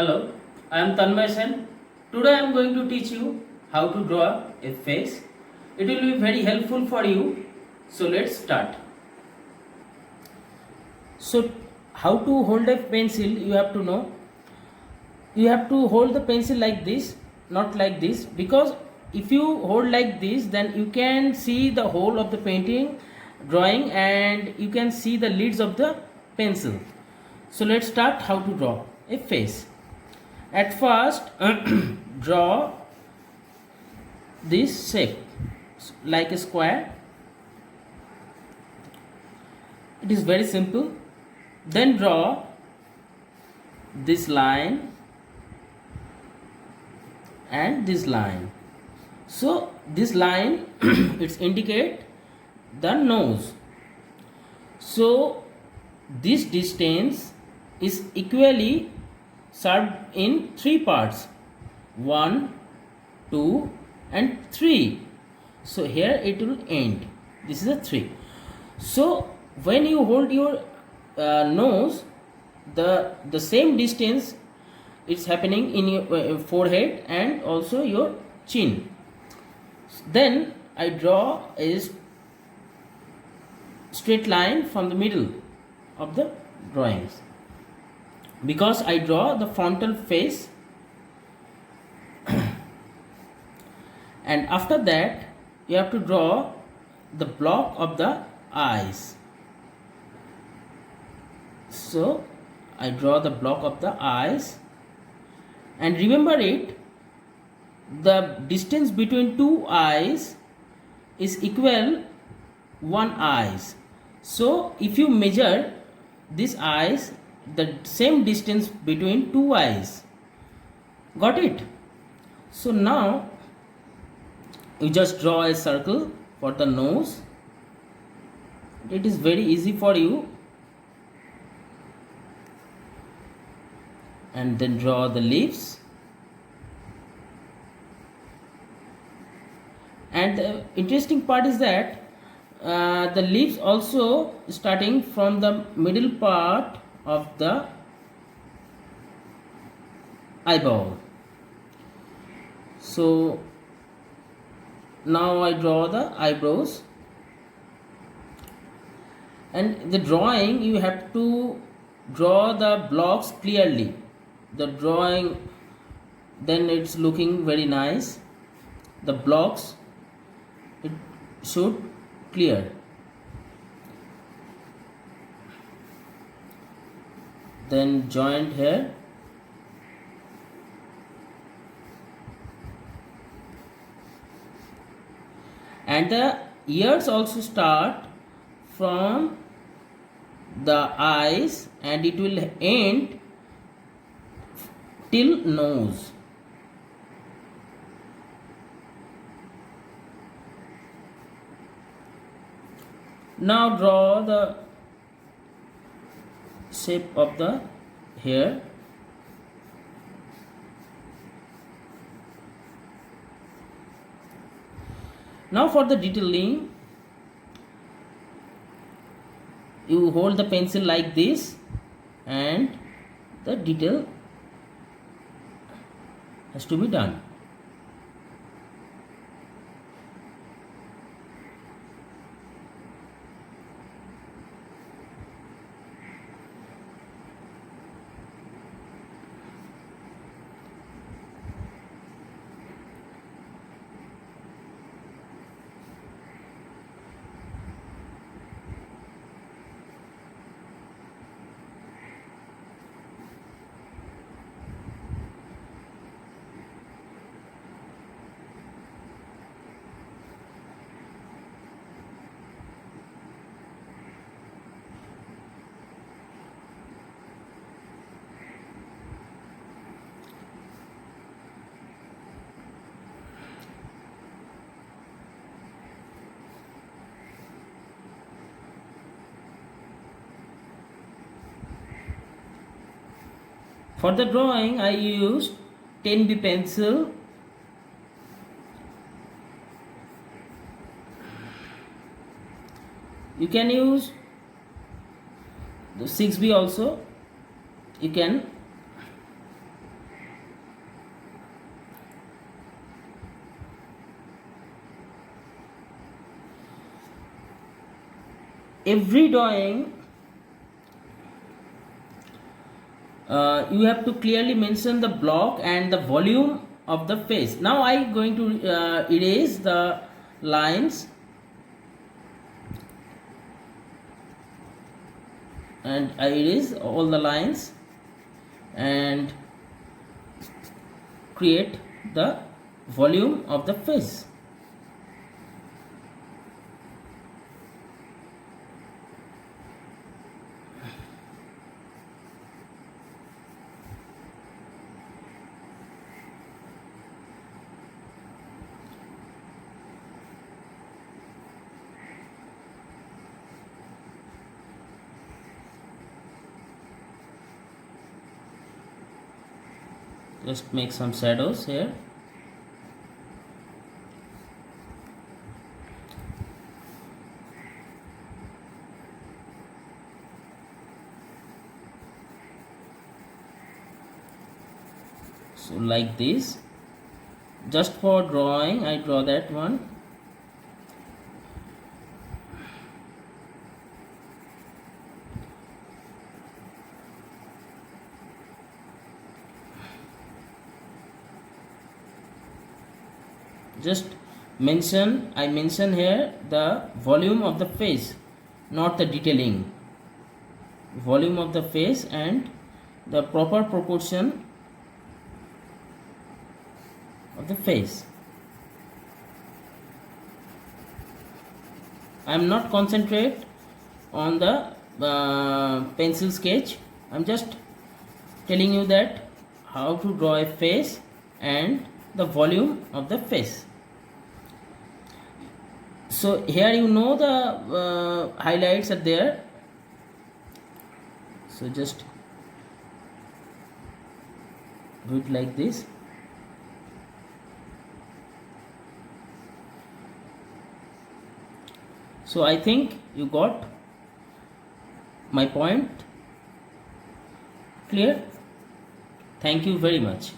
Hello, I am Tanmay Sen. Today I am going to teach you how to draw a face. It will be very helpful for you. So let's start. So how to hold a pencil you have to know. You have to hold the pencil like this, not like this, because if you hold like this then you can see the whole of the painting drawing and you can see the lids of the pencil. So let's start how to draw a face. At first draw this shape like a square. It is very simple. Then draw this line and this line. So this line it's indicate the nose. So this distance is equally served in three parts: 1, 2 and 3. So here it will end. This is a 3. So when you hold your nose, the same distance it's happening in your forehead and also your chin. Then I draw a straight line from the middle of the drawings, because I draw the frontal face. And after that you have to draw the block of the eyes. So I draw the block of the eyes, and remember it, the distance between two eyes is equal one eyes. So if you measure these eyes, the same distance between two eyes. Got it? So now you just draw a circle for the nose. It is very easy for you. And then draw the lips. And the interesting part is that the lips also starting from the middle part of the eyeball. So now I draw the eyebrows, and the drawing you have to draw the blocks clearly. The drawing, then it's looking very nice. The blocks it should clear. Then joint here. And the ears also start from the eyes and it will end till nose. Now draw the shape of the hair. Now for the detailing, you hold the pencil like this and the detail has to be done. For the drawing I used 10B pencil. You can use the 6B also. You can every drawing you have to clearly mention the block and the volume of the face. Now I am going to erase the lines and I erase all the lines and create the volume of the face. Just make some shadows here. So like this, just for drawing I draw that one. Just I mention here the volume of the face, not the detailing. Volume of the face and the proper proportion of the face. I am not concentrate on the pencil sketch. I am just telling you that how to draw a face and the volume of the face. So here you know the highlights are there. So just do it like this. So I think you got my point clear. Thank you very much.